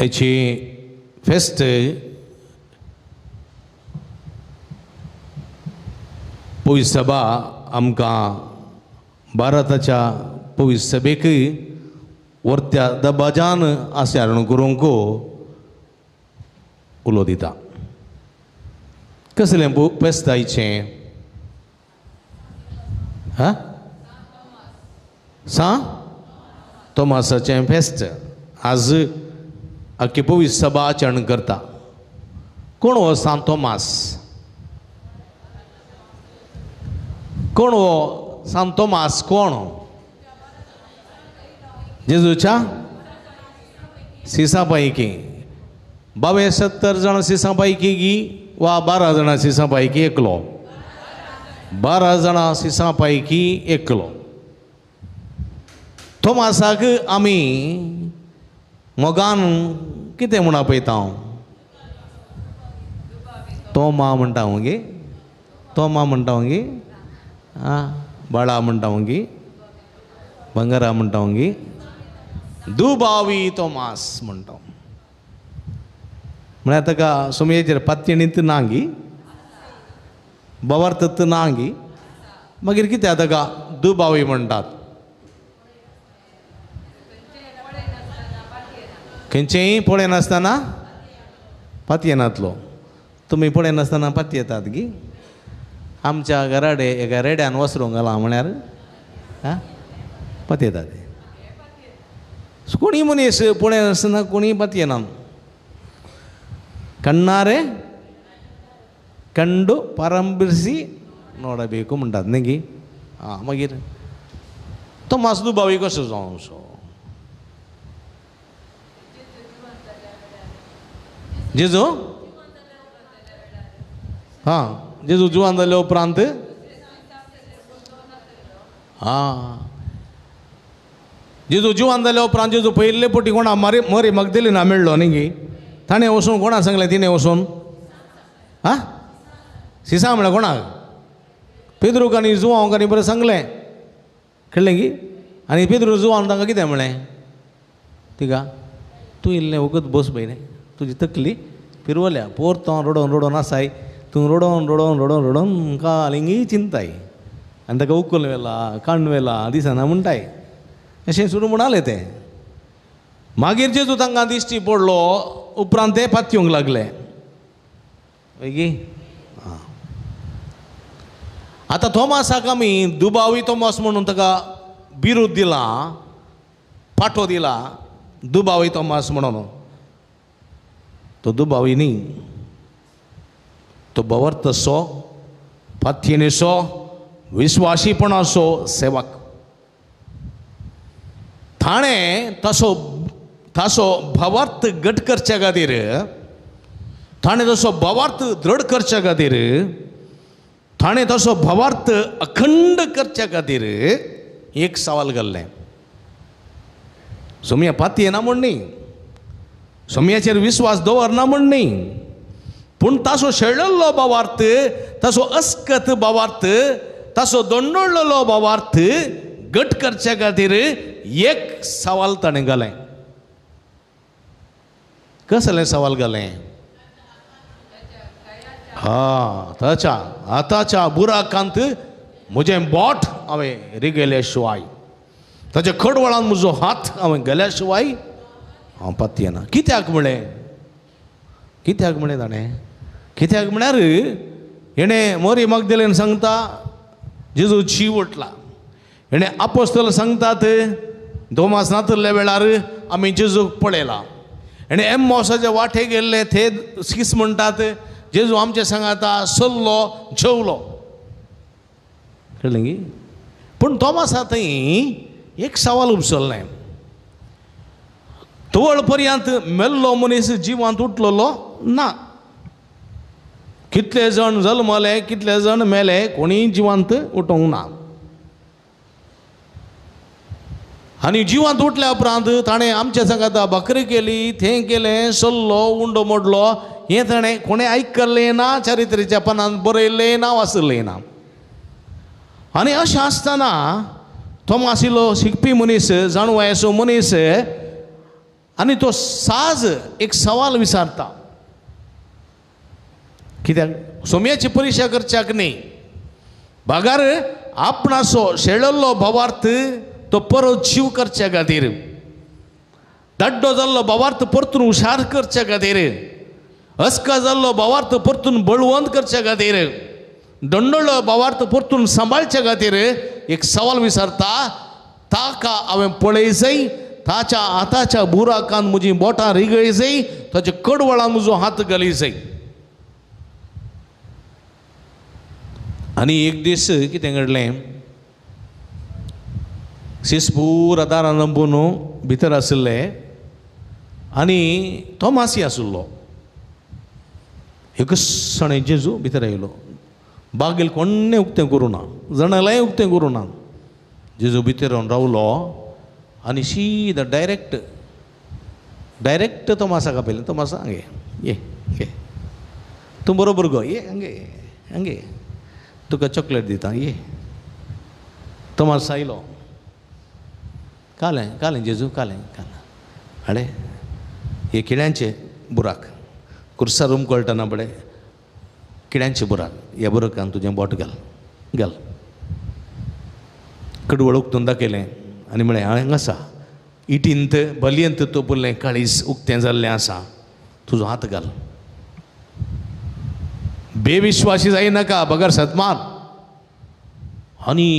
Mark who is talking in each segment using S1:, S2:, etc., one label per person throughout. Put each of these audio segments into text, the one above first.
S1: हेची फेस्त पवित्र सभा आमकां भारताच्या पवित्र सभेक वर्त्या दबाजान आचरण करूंक उलो दिता. कसलें फेस्त आयचें? सांत तोमासाचें फेस्त आज आख्खी पवित्र सभा आचरण करता. कोण हो सांत तोमास? कोण हो सांत तोमास? कोण? जेजूच्या शिसा पैकी 72 जण शिसा पैकी गी वा 12 जण शिसा पैकी एकलो? 12 जण शिसा पैकी एकलो. तोमासाक आमी मोगान कितें म्हूण आपयता? तोमा म्हणटा गे, तोमा म्हणटा गे, बाळा म्हणटा गे, बंगारा म्हणटा गे, दुबावी तोमास म्हणटा. म्हळ्यार ताका सुमयेचेर पातयेणीत ना गी, बवार्थत ना गी, मागीर कित्याक ताका दुबावी म्हणटात? खंयचेय पळय नासतना पातयेनातलो. तुमी पळय नासतना पातयेतात गी. आमच्या घराडे एका रेड्यान वसरूंक घाला म्हळ्यार पातयेतात. कोणी मनीस पळय नासतना कोणी पातयेना. कण्णारे कंडू पारंबिर्सी नोडबेकू म्हणटात न्ही गी. मागीर तो मास दुबावी कसो जावं? सो जेजू जेजू जुवान जाले उपरांत जेजू जुवान जाले उपरांत जेजू पयले पोटी कोणा मरी मगदलीना मेळ्ळो न्ही गी. ताणें वचून कोणा सांगलें? तिणें वचून सिसा म्हळ्यार कोणाक? पेद्रूक आनी जुवांक आनी बरें सांगलें. कळ्ळें गी. आनी पेद्रू जुवान तांकां कितें म्हळें? तिका तूं इल्लें वगत बस पयलें, तुजी तकली फिरवल्या, पोरतो रडोवन रडोवन आसाय, तूं रडोवन रडोवन रडोवन रडोवन कालिंगी चिंताय, आनी ताका उकल वेला काण वेला दिसना म्हणटाय. अशें सुरू म्हणालें तें. मागीर जेजू तांकां दिश्टी पडलो उपरांत ते पातयूंक लागले. गी आतां तोमासाक आमी दुबावी तोमास म्हणून ताका बिरूद दिला, पाठो दिला, दुबावी तोमास म्हणून. तो दुबावी न्ही, तो बवर्तसो, पातयेनेसो, विश्वासीपणाचो सेवक. ताणें ताचो भावार्थ घट करच्या खातीर, ताणें तसो भावार्थ दृढ करच्या खातीर, ताणें तसो भावार्थ अखंड करच्या खातीर एक सवाल घाल्लें. सोमया पातयेना म्हण न्ही, सोमयाचेर विश्वास दवरना म्हण न्ही, पूण ताचो शेळिल्लो भावार्थ, ताचो अस्कत भावार्थ, ताचो दोंडोळ्ळो भावार्थ घट करच्या खातीर एक सवाल ताणें घालें. कसलें सवाल घालें? ताच्या आतांच्या बुराकांत म्हजें बोट हांवें रिगयल्या शिवाय, ताच्या खडवळान म्हजो हात हांवें गेल्या शिवाय हांव पातयेना. कित्याक म्हळें? कित्याक म्हळें ताणें? कित्याक म्हळ्यार हेणें मरी मगदलेन सांगता जेजू जीव उठला. हेणें आपोस्तल सांगतात तोमास नातरल्या वेळार आमी जेजूक पळयला. हेणें एम्मोसाच्या वाटे गेल्ले ते सीस म्हणटात जेजू आमच्या सांगाता सल्लो जेवलो. कळ्ळें गी. पूण तोमासा थंय एक सवाल उपसल्लें. तवळ पर्यंत मेल्लो मनीस जिवांत उठलेलो ना. कितले जण जल्मले, कितले जण मेले, कोणीय जिवांत उठोंक ना. आनी जिवांत उठल्या उपरांत ताणें आमच्या सांगाता भाकरी केली, थें केलें, सल्लो उंडो मोडलो, हें ताणें कोणें आयकल्लें ना, चारित्रेच्या पानांत बरयल्लें ना, वाचलें ना. आनी अशें आसतना तोमास इल्लो शिकपी मनीस, जाणवायेचो मनीस आणि तो साज एक सवाल विचारता, कित्याक सोम्याची परीक्षा करच्याक न्ही, भागार आपणाचो शेळल्लो भावार्थ तो परत जीव करच्या खातीर, दाड्डो जाल्लो भावार्थ परतून हुशार करच्या खातीर, अस्का जाल्लो भावार्थ परतून बळवंत करच्या खातीर, दंडोळ्ळो भावार्थ परतून सांबाळच्या खातीर एक सवाल विचारता, ताका हांवें पळय जाय, ताच्या हाताच्या बुराकान म्हजी बोटां रिगळी जाय, ताच्या कडवळान म्हजो हात घाली जाय. आनी एक दीस कितें घडलें, शिसपूर दारां नंबून भितर आशिल्ले आनी तोमासी आशिल्लो. एकसणे जेजू भितर आयलो, बागेल कोण्णें उक्तें करूं ना, जणालाय उक्तें करूं ना. जेजू भितर रावलो आनी सीदा डायरेक्ट तोमासाक आपयलें. तोमासा हांगे ये ये, तूं बरोबर गो, ये हांगे हांगे, तुका चॉकलेट दिता ये. तोमास आयलो, कालें कालें जेजू कालें कालें. हाडे हे किड्यांचे बुराक, कुर्सा रूम कळटना बडे किड्यांचे बुराक, ह्या बुराकान तुजें बोट घाल घाल. कडवळ उक्तून दाखयलें आनी म्हळें हांगा आसा, इटींत बलयंत तोपुल्लें काळीज उक्तें जाल्लें आसा, तुजो हात घाल. बेविश्वासी जायनाका बगर सतमान. आनी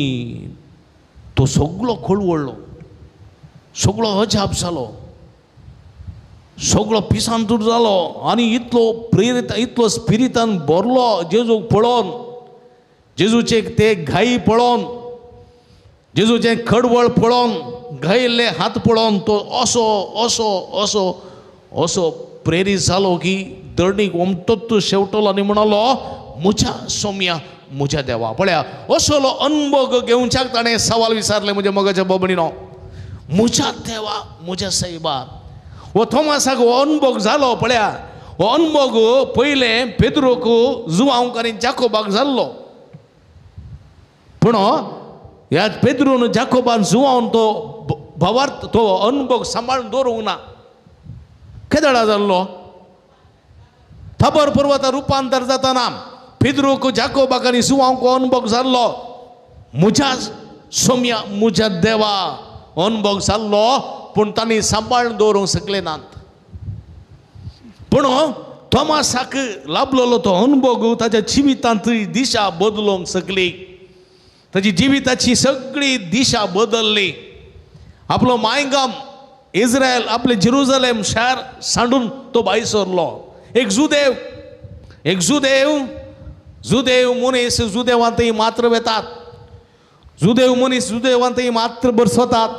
S1: तो सगळो कळवळ्ळो, सगळो अजाप जालो, सगळो पिसांतूर जालो आनी इतलो प्रेरीत, इतलो स्पिरितान भरलो जेजूक पळोवन, जेजूचे ते घाई पळोवन, जेजूचे खडवळ पळोवन, घायिल्ले हात पळोवन तो असो असो असो असो प्रेरीत जालो की दर्डीक ओमटोत शेवटलो आनी म्हणलो, म्हज्या सोम्या म्हज्या देवा. पळया असलो अनुभव घेवच्याक ताणें सवाल विचारले म्हज्या मोगाच्या बोबणीनो, म्हज्या देवा म्हज्या सायबा. हो थोमासाक हो अनुभव जालो. पळया हो अनुभव पयलें पेद्रोक, जुवांक आनी जाकोबाक जाल्लो, पूण ह्या पेद्रून जाकोबान जुवान तो भावार्थ तो अनुभव सांबाळून दवरूंक ना. केदळा जाल्लो, थाबर पर्वता रुपांतर जाताना पेद्रोक, जाकोबाक आनी जुवांक अनुभव जाल्लो, म्हज्या सोम्या म्हज्या देवा अनुभव जाल्लो, पूण तांणी सांबाळून दवरूंक शकले नात. पूण थोमासाक लाभलेलो तो अनुभव ताच्या जिवितांत दिशा बदलूंक शकली. ताची जिविताची सगळी दिशा बदलली. आपलो मायगाम इस्रायल, आपले जेरुसलेम शार सांडून तो भायर सरलो. एक जुदेव मनीस जुदेवांतय मात्र वेतात, जुदेव मनीस जुदेवांतय मात्र बरसतात,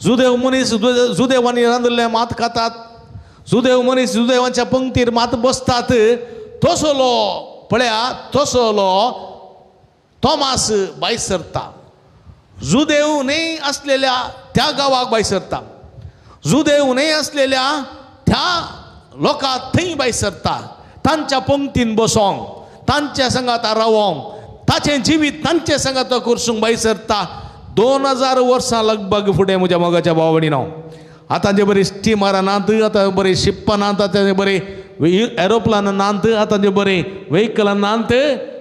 S1: जुदेव मनीस जुदेवांनी रांदिल्लें मात खातात, जुदेव मनीस जुदेवांच्या पंक्तीर मात बसतात. तसलो पळया तसलो थोमास भायर सरता. जुदेव न्हय आसलेल्या त्या गांवाक भायर सरता, जुदेव न्हय आसलेल्या त्या लोकांक थंय भायर सरता. तांच्या पंक्तीन बसोंक, तांच्या संगात रावोंक, ताचें जिवीत तांचे संगात करसूंक भायर सरता. 2000 वर्सां लगभग फुडें म्हज्या मोगाच्या भावणीनो. आतां जे बरे स्टिमरां नात, आतां बरे शिप्पां नात, आतां जे बरे एरोप्लेनां नात, आतां जे बरे व्हेकलां नात.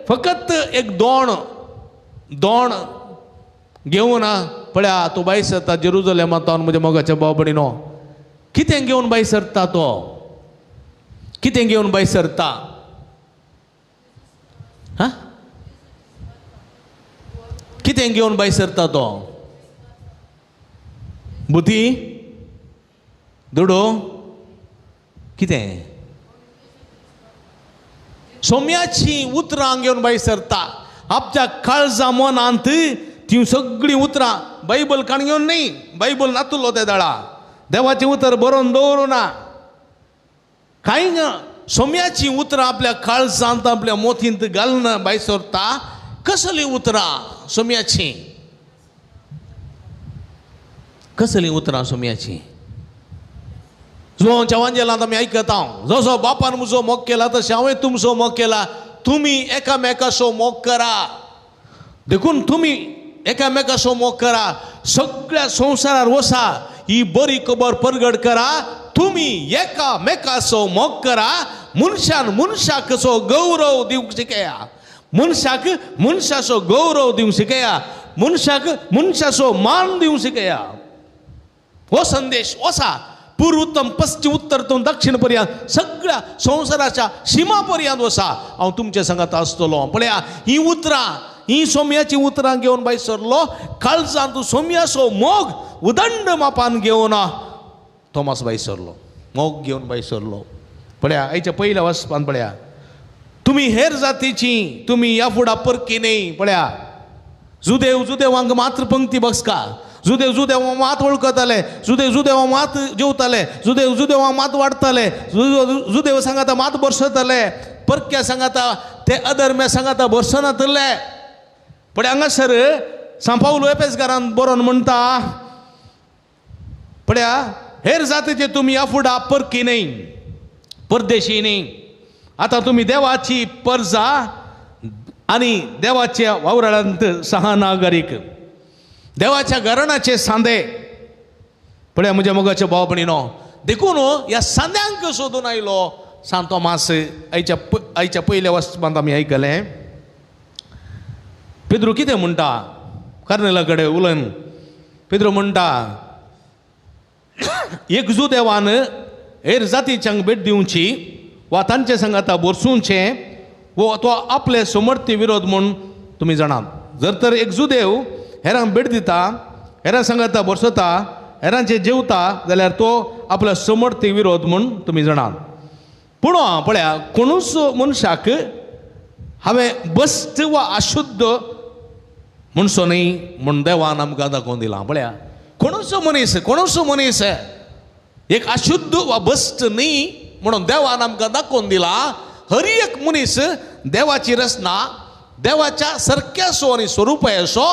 S1: फकत एक दोण घेवन पळया तो भायर सरता जेरुसलेमांतल्यान. म्हज्या मोगाच्या भावणीनो, कितें घेवन भायर सरता तो, कितें घेवन भायर सरता? हा, कितें घेवन भायर सरता तो? बुती, दुडो, कितें? सोम्याची उतरां घेवन भायर सरता. आपच्या काळजा मनांत ती सगळीं उतरां, बायबल काण घेवन न्ही, बायबल नातुल्लो त्या दाळा, देवाचें उतर बरोवन दवरूं ना कांय ना. सोम्याची उतरां आपल्या काळजांत, आपल्या मोतींत घालून भायर सरता. कसली उतरां सोम्याची, कसली उतरां सोम्याची? जो जवांजेलांत आमी आयकता, जसो बापान म्हजो मोग केला तशें हांवें तुमचो मोग केला. तुमी एकामेकाचो मोग करा. देखून तुमी एकामेकाचो मोग करा. सगळ्या संवसारार वसा, ही बरी खबर परगट करा. तुम्ही एकामेकाचो मोग करा, मनशान मनशाक कसो गौरव दिवंक शिकया, मनशाक मनशाचो गौरव दिवंक शिकया, मनशाक मनशाचो मान दिवंक शिकया. हो संदेश असा पूर्व उत्तम पश्चिम उत्तरतून दक्षिण पर्यंत सगळ्या संसाराच्या सीमा पर्यंत वसा हांव तुमच्या संगात आसतलो. पळया ही उतरां, ही सोम्याची उतरां घेवन भायर सरलो. काळजांत सोम्याचो मोग उदंड मापान घेवन थोमास भायर सरलो, मोग घेवन भायर सरलो. पळया आयच्या पयल्या वचपान पळया तुम्ही हेर जातीची, तुम्ही या फुडा परकी न्ही. पळया जुदेव जुदेवांक मात्र पंक्ती बसका, जुदेव जुदेव मात वळखताले, जुदेव जुदेव मात जेवताले, जुदेव जुदेव मात वाडताले, जुदेव सांगाता मात बरसताले, परक्या सांगाता ते अधर्म्या सांगाता बरसनातले. पण हांगासर सांपावलो एपेसकारान बरोवन म्हणटा पळया हेर जातीचे तुम्ही या फुडा परकी न्ही, परदेशी न्ही. आता तुम्ही देवाची परजा आणि देवाच्या वावरांत सहा नागरिक, देवाच्या घराण्याचे सांदे. पळया म्हज्या मोगाच्या भाव भयणीनो, देखून ह्या सांद्यांक सोदून आयलो सांतो मास. आयच्या पयल्या वचपांत आमी आयकलें पेद्रू कितें म्हणटा कार्नेला कडेन उलयन. पेद्रू म्हणटा एकजू देवान हेर जातीच्यांक भेट दिवची वा तांचे सांगाता बरसूंचे वो तो आपले समर्थी विरोध म्हूण तुमी जाणात. जर तर एकजू देव हेरांक भेट दिता, हेरां सांगाता बरसता, हेरांचे जेवता जाल्यार तो आपलो समर्थी विरोध म्हूण तुमी जाणात. पूण पळया कोणूच मनशाक हांवें बस्ट वा अशुद्ध म्हणसो न्ही म्हूण देवान आमकां दाखोवन दिलां. पळया कोणूच मनीस एक अशुद्ध वा बस्ट न्ही म्हणून देवान आमकां दाखोवन दिला. हर एक मनीस देवाची रचना देवाच्या सारक्यासो आनी स्वरुपायसो,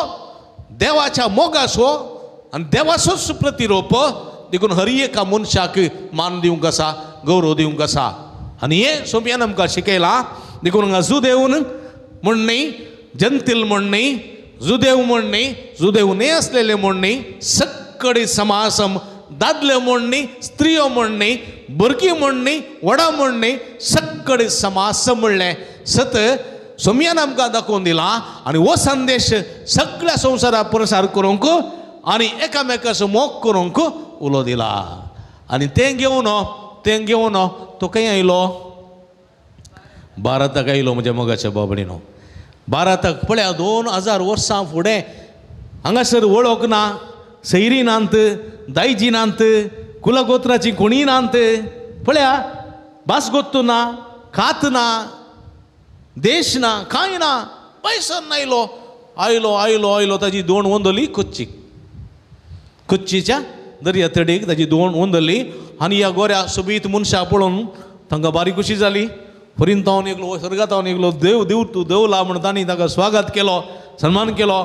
S1: देवाच्या मोगासो आनी देवाचोच प्रतिरूप. देखून हर एका मनशाक मान दिवंक आसा, गौरव दिवंक आसा. आनी हे सोम्यान आमकां शिकयलां. देखून हांगा जुदेव म्हण न्ही, जंतील म्हण न्ही, जुदेव म्हण न्ही, जुदेव न्ही आसलेले म्हण न्ही, सक्कडी समासम, दादले म्हण न्ही, स्त्रियो म्हण न्ही, भुरगीं म्हण न्ही, वडा म्हण न्ही, सक्कडी समास म्हणलें सत सोम्यान आमकां दाखोवन दिलां. आनी हो संदेश सगळ्या संवसाराक प्रसार करूंक आनी एकामेकाचो मोग करूंक उलो दिला. आनी तें घेवन तो खंय आयलो? भारताक आयलो म्हज्या मोगाच्या बाबडीनो. भारताक पळया 2000 वर्सां फुडें हांगासर वळख ना, सैरी नांत, दायजी नांत, कुलगोत्राची कोणी नांत. पळया भास गोत्तू ना, खात ना, देश ना, कांय ना, पयसन आयलो आयलो आयलो आयलो ताजी दोण वंदली कच्चीच्या दर्या तडीक ताजी दोण वंदली. आनी ह्या गोऱ्या सोबीत मनशां पळोवन तांकां बारी खुशी जाली. फरिंतावन येयलो, सर्गातावन येयलो, देव देव तूं देवला म्हण तांणी ताका स्वागत केलो, सन्मान केलो,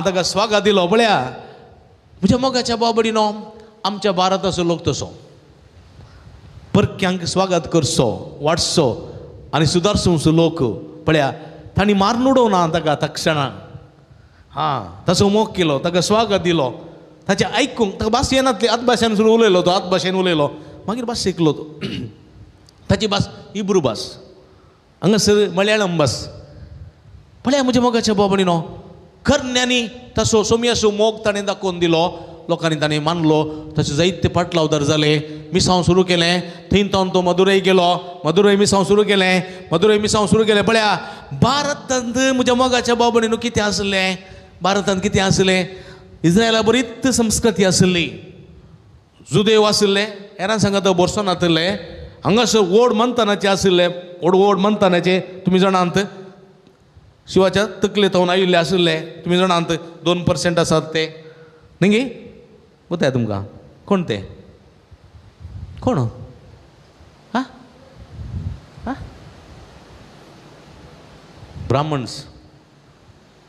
S1: ताका स्वागत दिलो. पळया म्हज्या मोगाच्या बाबडीनो, आमच्या भारताचो लोक तसो परक्यांक स्वागत करचो, वाडचो आनी सुदारचो लोक. पळया तांणी मारून उडोवना ताका तक्षणाक. तसो मोग केलो, ताका स्वागत दिलो, ताचें आयकूंक ताका भास येनातली. आत भाशेन सुरू उलयलो तो, आत भाशेन उलयलो, मागीर भास शिकलो तो. ताची भास इब्रू भास, हांगासर मलयाळम भास. पळया म्हज्या मोगाच्या बाबडीनो, कर्ण्यांनी तसो सोम्याचो मोग ताणें दाखोवन दिलो, लोकांनी ताणें मानलो. तशें जायते पाटलावदार जाले, मिसांव सुरू केलें. थंयतावन तो मदुरई गेलो, मदुरई मिसांव सुरू केलें. पळया भारतांत म्हज्या मोगाच्या बाबडीनो कितें आसलें? भारतांत कितें आसलें? इस्रायला बरीच संस्कृती आसली. जुदेव आसले, हेरां सांगात बरसोन आसले. हांगासर व्हड मंथनाचे आसले, व्हड मंथनाचे तुमी जाणात. शिवाच्या तकलेतावन आयिल्ले आसले, तुमी जाणात 2% आसात ते न्ही. वता तुमकां कोण ते? कोण? ब्राह्मण्स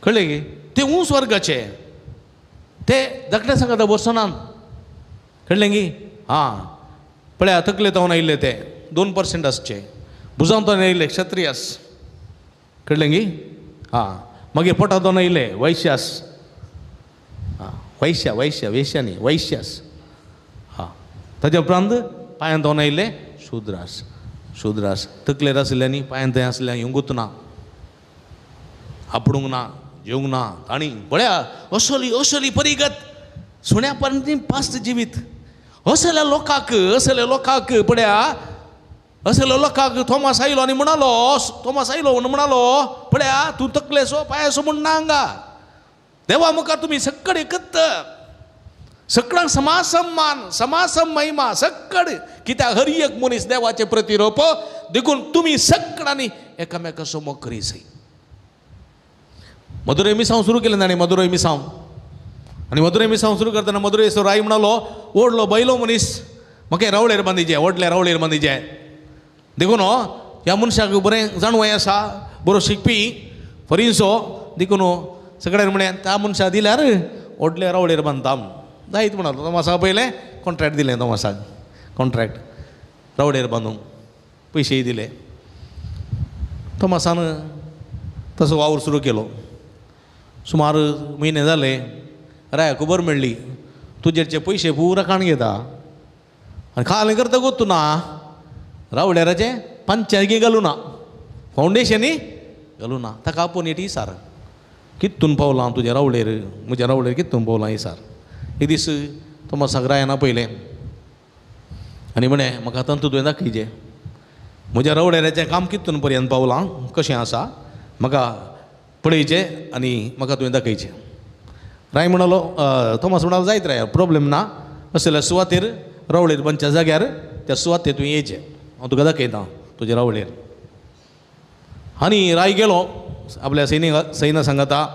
S1: कळ्ळे गे? ते उंच वर्गाचे, ते धाकट्या सांगात बसनात. कळ्ळें गी? पळया तकलेतावन आयिल्ले ते 2% आसचे. भुजांतावन आयिल्ले क्षत्रियास. कळ्ळें गी? मागीर पोटांतावन आयिल्ले वैश्यास. वैश्य वेश्या न्ही, वैश्यास. ताजे उपरांत पांयांत दोन आयिल्ले शुद्रास शुद्रास तकलेर आसल्यांनी पांयांत थंय आसल्या हिंगूत ना आपणूंक ना जेवंक ना तांणी पळया असली असली परिगत सुण्या पर्यंत पास्ट जिवीत असल्या लोकांक पळया असल्या लोकांक थोमास आयलो आनी म्हणालो पळया तूं तकलेसो पांयासो म्हूण ना हांगा देवा मुखार तुमी सक्कड एकत सक्कडांक समासम महिमा सक्कड कित्याक हर एक मनीस देवाचे प्रतिरूप देखून तुमी सक्कडांनी एकामेका समोर करीसय मधुरई मिसांव सुरू केलें ताणें मधुरई मिसांव आनी मधुरई मिसांव सुरू करतना मधुरेचो राय म्हणालो ओडलो बैलो मनीस म्हाका रावळेर बांदिचे व्हडले रावळेर बांदिचे देखून ह्या मनशाक बरें जाणवय आसा बरो शिकपी फरिसो देखून सगळ्यांनी म्हळें त्या मनशाक दिल्यार व्हडले रावळेर बांदता जायत म्हणालो तोमासाक पयलें कॉन्ट्रॅक्ट दिलें तोमासाक कॉन्ट्रॅक्ट रावळेर बांदूंक पयशेय दिले तोमासान तसो वावर सुरू केलो सुमार म्हयने जाले राया खबर मेळ्ळी तुजेरचे पयशे पुरा काण घेता आनी खालें करता गोतू ना रावळेराचे पंचायती घालूं ना फावंडेशनी घालूं ना ताका आपोवन एक इसार कितून पावलां तुज्या रावळेर म्हज्या रावळेर कितून पावलां इसार एक दीस तोमासाक रायान आपयलें आनी म्हणें म्हाका तंतू तुवें दाखयचें म्हज्या रावळेराचें काम कितून पर्यंत पावलां कशें आसा म्हाका पळयचें आनी म्हाका तुवें दाखयचें राय म्हणलो तोमास म्हणालो जायत राया प्रॉब्लेम ना असल्या सुवातेर रावळेर बांदच्या जाग्यार त्या सुवातेर तुवें येयचें हांव तुका दाखयतां तुज्या रावळेर आनी राय गेलो आपल्या सैन्य सांगाता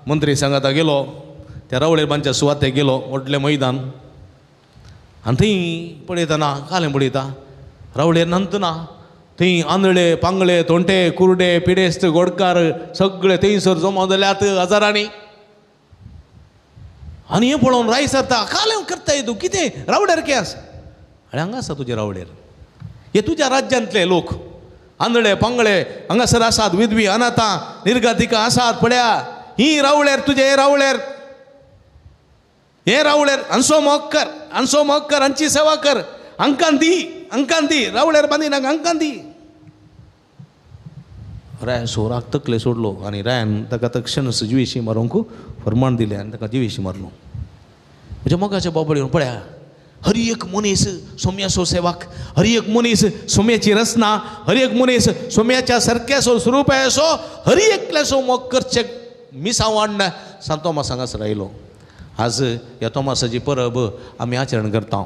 S1: मंत्री सांगाता गेलो त्या रावळेर बांदच्या सुवातेक गेलो व्हडलें मैदान आनी थंय पळयतना कालें पळयता रावळेर नंत ना थंय आंधळे पांगळे तोंटे कुर्डे पिडेस्त गोडकार सगळे थंयसर जमा जाल्यात हजारांनी आनी हें पळोवन राय सरता कालें करता तूं कितें रावळेर के आसा आनी हांगा आसा तुजे रावळेर हे तुज्या राज्यांतले लोक आंधळे पांगळे हांगासर आसात विधवी अनाथां निर्गतिका आसात पळया ही रावळेर तुजे हे रावळेर हांचो मोग कर हांची सेवा कर हांकां दी रावळेर बांदिनाक हांकां दी राय सोराक तकले सोडलो आनी रायान ताका तक्षणच जिवेशी मारूंक फरमाण दिलें आनी ताका जिवेशी मारलो म्हज्या मोगाच्या बाबडीन पळया हर एक मनीस सोम्याचो सेवाक हर एक मनीस सोम्याची रचना हर एक मनीस सोम्याच्या सारक्याचो स्वरुपाचो हर एकल्याचो मोग करचे मिसांव हाडना सांत तोमास हांगासर आयलो आज ह्या तोमासाची परब आमी आचरण करता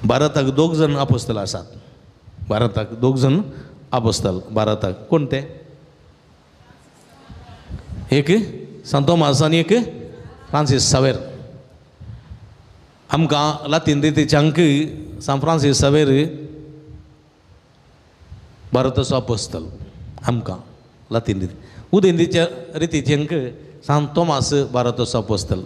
S1: भारताक दोग जाण आपोस्तल आसात भारताक दोग जाण आपोस्तल भारताक कोण ते एक सांत तोमास आनी एक फ्रांसीस सावेर आमकां लातीन रितीच्यांक सांत फ्रांसीस सावेर भारताचो आपोस्तल आमकां लातीन रिती उदेंतीच्या रितीच्यांक सांत तोमास भारताचो आपोस्तल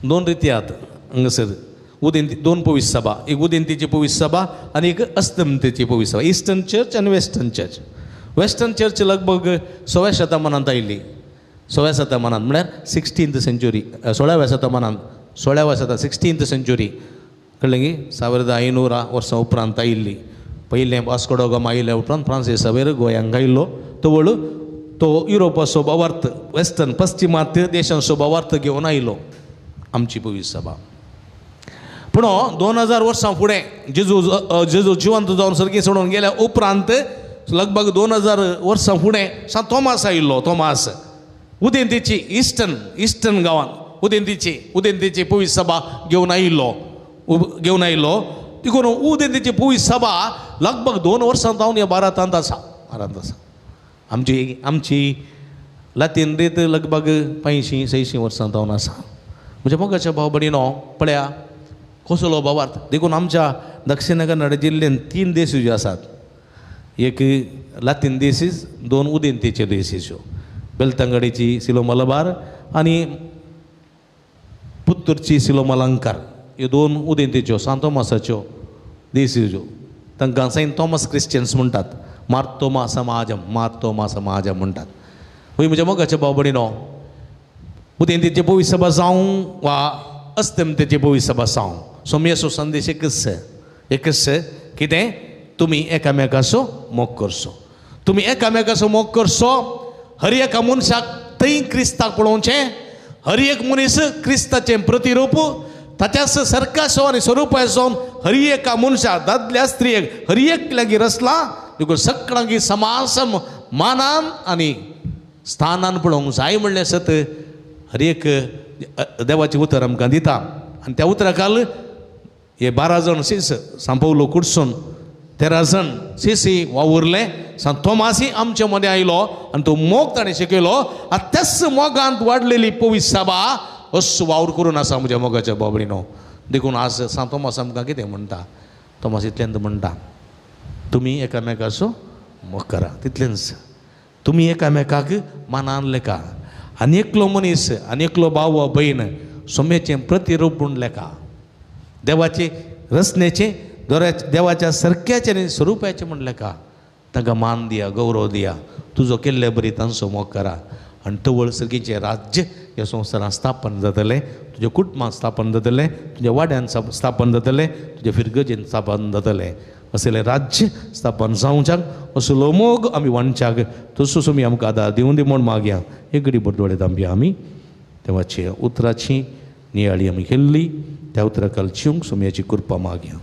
S1: दोन रिती आहात हांगासर उदेंती दोन पवित्र सभा एक उदेंतीची पवित्र सभा आनी एक अस्तंतेची पवित्र सभा इस्टर्न चर्च आनी वेस्टर्न चर्च लगभग 16व्या शतमानांत आयिल्ली 16व्या शतमानांत म्हळ्यार 16th सेंच्युरी 16व्या शतमानांत 16th सेंच्युरी कळ्ळें की 1500 वर्सां उपरांत आयिल्ली पयलें वास्को ड गामा आयिल्ल्या उपरांत फ्रांसीस सावेर गोंयांक आयिल्लो तो युरोपाचो भावार्थ वेस्टर्न पश्चिमात्य देशांचो भावार्थ घेवन आयिल्लो आमची पवित्र सभा पूण 2000 वर्सां फुडें जेजू जिवंत जावन सर्गी सोडून गेल्या उपरांत लगभग 2000 वर्सां फुडें सांत तोमास आयिल्लो तोमास उदेंतीची इस्टर्न गांवांत उदेंतीची पवित्र सभा घेवन आयिल्लो देखून उदेंतीची पवित्र सभा लगभग 2 वर्सां जावन ह्या भारतांत आसा आमची लातीन रीत लगभग 500-600 वर्सां जावन आसा म्हणजे मोगाच्या भाव भयणीनो पळया कसलो भावार्थ देखून आमच्या दक्षिण कन्नड जिल्ह्यात 3 देशी ज्यो आसात एक लातीन देसीस 2 उदेंतीचे देसीच्यो बेलतंगडीची सिलो मलबार आनी पुत्तूरची सिलो मलंकार ह्यो 2 उदेंतीच्यो सांत तोमासाच्यो देसीच्यो तांकां सेंट थॉमस क्रिश्चियन्स म्हणटात मार्तोमा समाजम म्हणटात वय म्हज्या मोगाच्या भाव भयणीनो उदेंतीची पवित्र सभा जावं वा अस्तंतेची पवित्र सभा जावं सोमयेचो संदेश एकच कितें तुमी एकामेकाचो मोग करचो तुमी एकामेकाचो मोग करचो हर एका मनशाक थंय क्रिस्ताक पळोवचें हर एक मनीस क्रिस्ताचें प्रतिरूप ताच्याच सरकासो आनी स्वरुपाचो हर एका मनशा दादल्या स्त्रियेक हर एक लागीं रचला देखून सगळ्यांक समान मानान आनी स्थानान पळोवंक जाय म्हणलें सत हर एक देवाचें उतर आमकां दिता आनी त्या उतराकाल हे 12 जाण सीस सांपवलो कुडसून 13 जाण सीसी वावुरले सांत थोमासी आमचे मदें आयलो आनी तो मोग ताणें शिकयलो आतां त्याच मोगांत वाडलेली पवित्र सभा असो वावर करून आसा म्हज्या मोगाच्या बाबडीनो देखून आज सांत थोमास आमकां कितें म्हणटा थोमास इतल्यांत म्हणटा तुमी एकामेकाचो मोग करा तितलेंच तुमी एकामेकाक मानान लेखा आनी एकलो मनीस आनी एकलो भाव वा भयण सोमेचें प्रतिरूप म्हूण लेखा देवाचे रचनेचें देवाच्या सरक्याचें आनी स्वरुपाचें म्हूण लेखा तांकां मान दिया गौरव दिया तुजो केल्ले बरी तांचो मोग करा आनी तवळ सर्गीचें राज्य ह्या संवसारांत स्थापन जातलें तुज्या कुटुंबांत स्थापन जातलें तुज्या वाड्यान स्थापन जातलें तुज्या फिरगजेन स्थापन जातलें असलें राज्य स्थापन जावच्याक असलो मोग आमी वांच्याक तसो तुमी आमकां आदार दिवूं दी म्हूण मागया एक घडी बरदोळे तांबया आमी देवाची उतराची नियाळी आमी केल्ली त्या उतराकाल चिवंक सुमयाची कृपा मागया.